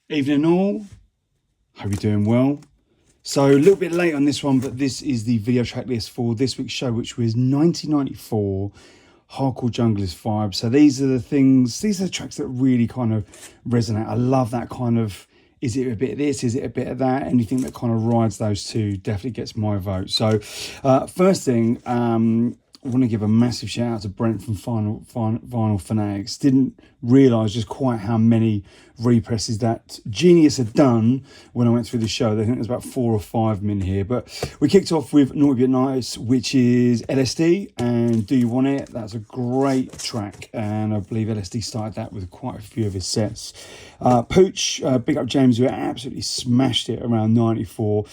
Evening all, hope you're doing well. So a little bit late on this one, but this is the video track list for this week's show, which was 1994 Hardcore Junglist vibe. So these are the tracks that really kind of resonate. I love that kind of, is it a bit of this, is it a bit of that? Anything that kind of rides those two definitely gets my vote. So first thing, I want to give a massive shout out to Brent from Vinyl Fanatics. Didn't realise just quite how many represses that genius had done when I went through the show. I think there's about 4 or 5 in here. But we kicked off with Naughty But Nice, which is LSD and Do You Want It? That's a great track. And I believe LSD started that with quite a few of his sets. Pooch, big up James, who absolutely smashed it around 94.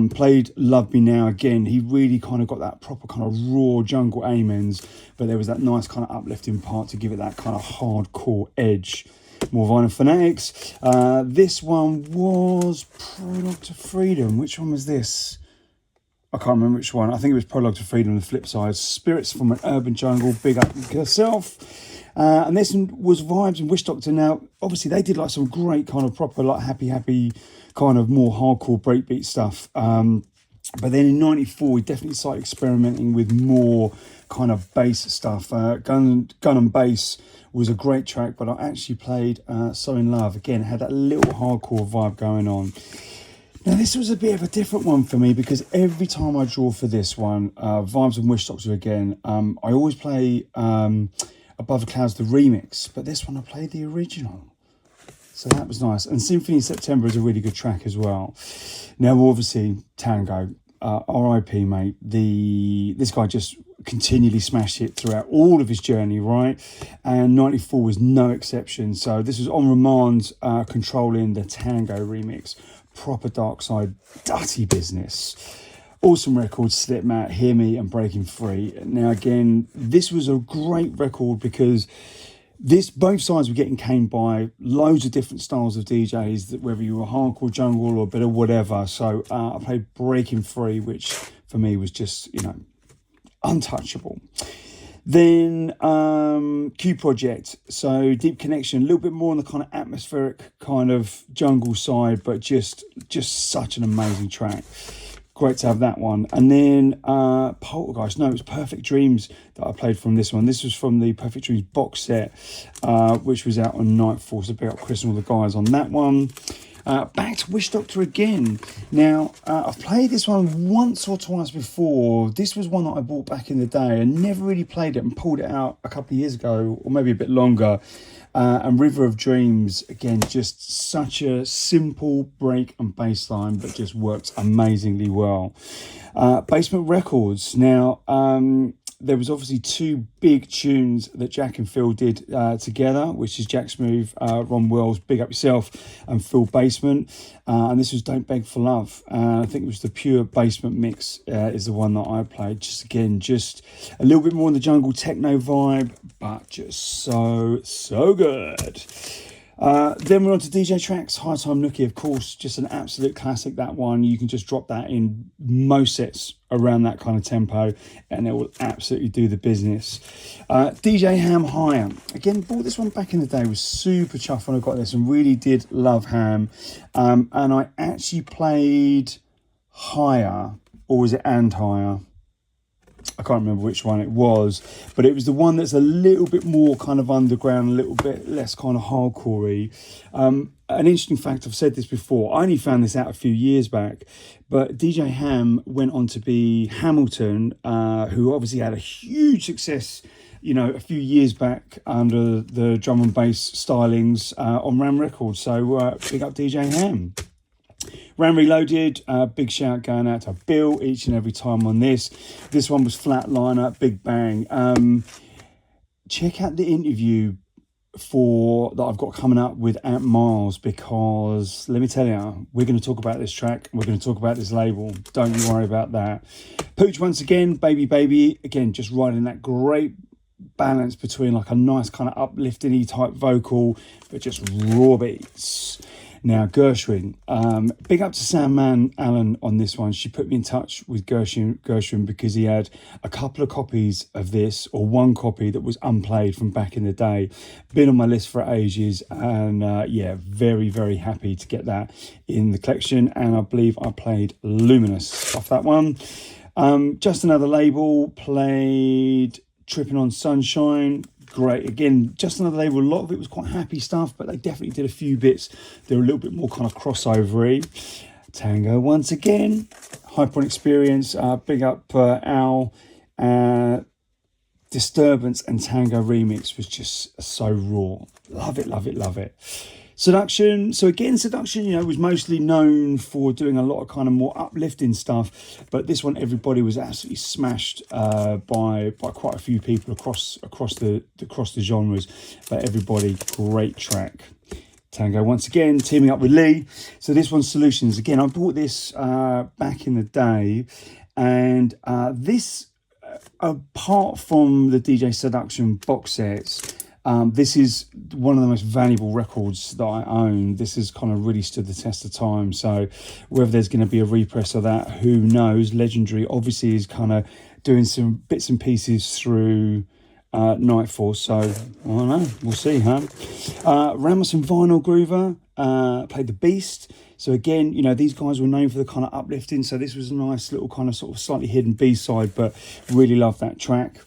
Played Love Me Now again. He really kind of got that proper kind of raw jungle amens, but there was that nice kind of uplifting part to give it that kind of hardcore edge. More Vinyl Fanatics. This one was Prologue to Freedom. Which one was this? I can't remember which one. I think it was Prologue to Freedom on the flip side. Spirits from an Urban Jungle, big up yourself. And this one was Vibes and Wish Doctor. Now, obviously, they did like some great kind of proper, like happy, kind of more hardcore breakbeat stuff. But then in 94, we definitely started experimenting with more kind of bass stuff. Gun and Bass was a great track, but I actually played So In Love. Again, it had that little hardcore vibe going on. Now, this was a bit of a different one for me because every time I draw for this one, Vibes and Wish Doctor again, I always play Above the Clouds, the remix, but this one I played the original. So that was nice. And Symphony in September is a really good track as well. Now, obviously, Tango, R.I.P. mate. This guy just continually smashed it throughout all of his journey, right? And 94 was no exception. So this was On Remand controlling the Tango remix. Proper dark side, dirty business. Awesome records, Slipmat, Hear Me and Breaking Free. Now, again, this was a great record because both sides were getting caned by loads of different styles of DJs, that whether you were hardcore jungle or a bit of whatever. So I played Breaking Free, which for me was just, untouchable. Then Q Project, so Deep Connection, a little bit more on the kind of atmospheric kind of jungle side, but just such an amazing track. Great to have that one. And then Poltergeist. No, it was Perfect Dreams that I played from this one. This was from the Perfect Dreams box set, which was out on Nightfall. So big up Chris and all the guys on that one. Back to Wish Doctor again. Now, I've played this one once or twice before. This was one that I bought back in the day and never really played it and pulled it out a couple of years ago, or maybe a bit longer. And River of Dreams, again, just such a simple break and bass line, but just works amazingly well. Basement Records. Now, there was obviously 2 big tunes that Jack and Phil did together, which is Jack Smooth, Ron Wells, Big Up Yourself, and Phil Basement. And this was Don't Beg for Love. I think it was the pure Basement mix is the one that I played. Just a little bit more on the jungle techno vibe, but just so good. Then we're on to DJ tracks. High Time Nookie, of course, just an absolute classic, that one. You can just drop that in most sets around that kind of tempo and it will absolutely do the business. DJ Ham Higher. Again, bought this one back in the day, was super chuffed when I got this and really did love Ham. And I actually played Higher, or was it And Higher? I can't remember which one it was, but it was the one that's a little bit more kind of underground, a little bit less kind of hardcore-y. An interesting fact, I've said this before, I only found this out a few years back, but DJ Ham went on to be Hamilton, who obviously had a huge success, a few years back under the drum and bass stylings on Ram Records. So big up DJ Ham. Ram Reloaded, big shout going out to Bill each and every time on this. This one was Flatliner, Big Bang. Check out the interview that I've got coming up with Ant Miles, because let me tell you, we're going to talk about this track, we're going to talk about this label. Don't you worry about that. Pooch once again, Baby, again, just riding that great balance between like a nice kind of uplifting-y type vocal, but just raw beats. Now, Gershwin, big up to Sam Allen on this one. She put me in touch with Gershwin because he had a couple of copies of this, or one copy that was unplayed from back in the day. Been on my list for ages, and yeah, very, very happy to get that in the collection. And I believe I played Luminous off that one. Just Another Label played Tripping on Sunshine. Great. Again, Just Another Label, a lot of it was quite happy stuff, but they definitely did a few bits that were a little bit more kind of crossover-y. Tango once again. Hyper Experience. Big up Al. Disturbance and Tango remix was just so raw. Love it, love it, love it. Seduction. So again, Seduction, you know, was mostly known for doing a lot of kind of more uplifting stuff, but this one, everybody was absolutely smashed by quite a few people across the genres. But everybody, great track. Tango once again, teaming up with Lee. So this one's Solutions. Again, I bought this back in the day, and this, apart from the DJ Seduction box sets, this is one of the most valuable records that I own. This has kind of really stood the test of time. So whether there's going to be a repress of that, who knows? Legendary obviously is kind of doing some bits and pieces through Nightfall. So I don't know. We'll see, huh? Ramos and Vinyl Groover played The Beast. So again, you know, these guys were known for the kind of uplifting. So this was a nice little kind of sort of slightly hidden B-side, but really love that track.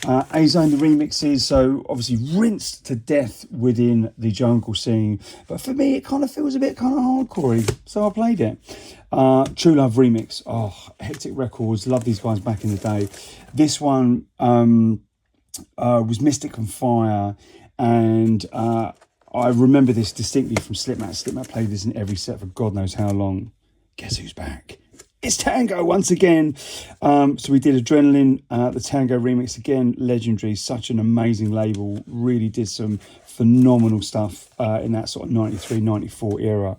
A-Zone, the remixes, so obviously rinsed to death within the jungle scene, but for me it kind of feels a bit kind of hardcore-y, so I played it. True Love remix, oh, Hectic Records, love these guys back in the day. This one was Mystic and Fire, and I remember this distinctly from Slipmatt. Slipmatt played this in every set for God knows how long. Guess who's back? It's Tango once again. So we did Adrenaline, the Tango remix again, legendary, such an amazing label, really did some phenomenal stuff in that sort of 93, 94 era.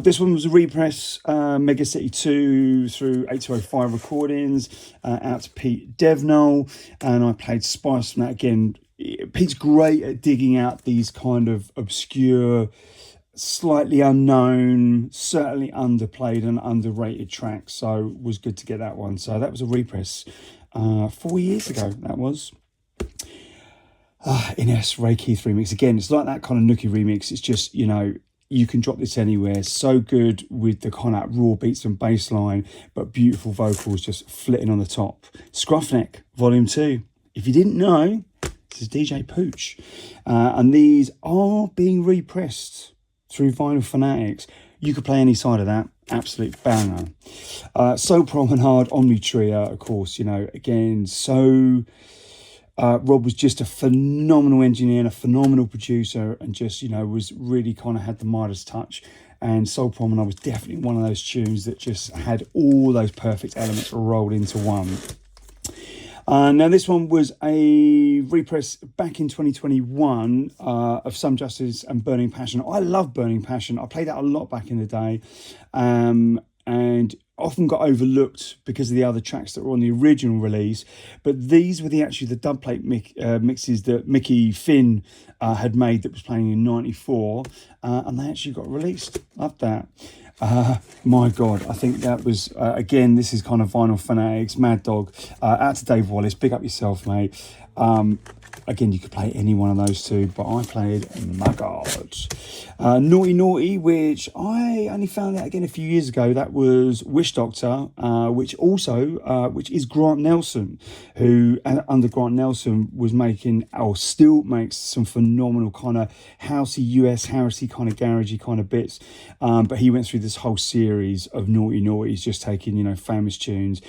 This one was a repress, Mega City 2 through 8205 Recordings, out to Pete Devnall, and I played Spice from that again. Pete's great at digging out these kind of obscure, slightly unknown, certainly underplayed and underrated tracks, so was good to get that one. So that was a repress 4 years ago, that was. Ines Ray Keith remix, again, it's like that kind of nookie remix. It's just, you know, you can drop this anywhere. So good with the kind of raw beats and bass line, but beautiful vocals just flitting on the top. Scruffneck Volume 2. If you didn't know, this is DJ Pooch, and these are being repressed through Vinyl Fanatics. You could play any side of that. Absolute banger. Soul Promenade, Omni Trio, of course, you know, again, so Rob was just a phenomenal engineer and a phenomenal producer, and just, you know, was really kind of had the Midas touch. And Soul Promenade was definitely one of those tunes that just had all those perfect elements rolled into one. Now this one was a repress back in 2021 of Some Justice and Burning Passion. I love Burning Passion. I played that a lot back in the day, and often got overlooked because of the other tracks that were on the original release. But these were the dubplate mixes that Mickey Finn had made, that was playing in '94, and they actually got released. Loved that. My God, I think that was, again, this is kind of Vinyl Fanatics, Mad Dog, out to Dave Wallace, big up yourself, mate. Again, you could play any one of those two, but I played, my God. Naughty Naughty, which I only found out again a few years ago. That was Wish Doctor, which is Grant Nelson, who under Grant Nelson was making, or still makes, some phenomenal kind of housey, US housey kind of garagey kind of bits. But he went through this whole series of Naughty Naughties, just taking, you know, famous tunes.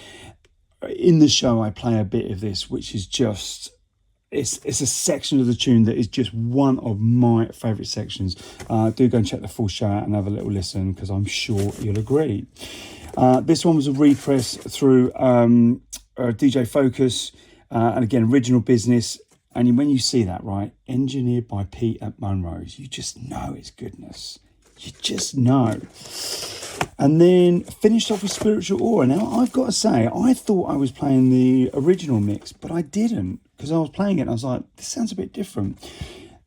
In the show, I play a bit of this, which is just, it's a section of the tune that is just one of my favourite sections. Do go and check the full show out and have a little listen, because I'm sure you'll agree. This one was a repress through DJ Focus, and again, original business. And when you see that, right, engineered by Pete at Munro's, you just know it's goodness. You just know. And then finished off with Spiritual Aura. Now, I've got to say, I thought I was playing the original mix, but I didn't, because I was playing it and I was like, this sounds a bit different.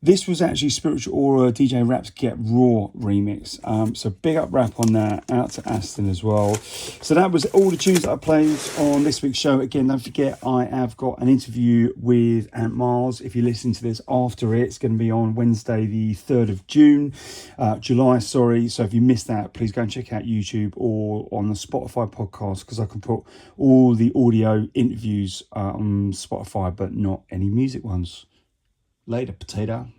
This was actually Spiritual Aura DJ Rap's Get Raw remix. So big up Rap on that, out to Aston as well. So that was all the tunes that I played on this week's show. Again, don't forget, I have got an interview with Ant Miles. If you listen to this after it, it's going to be on Wednesday the 3rd of July, sorry. So if you missed that, please go and check out YouTube or on the Spotify podcast, because I can put all the audio interviews on Spotify, but not any music ones. Later, potato.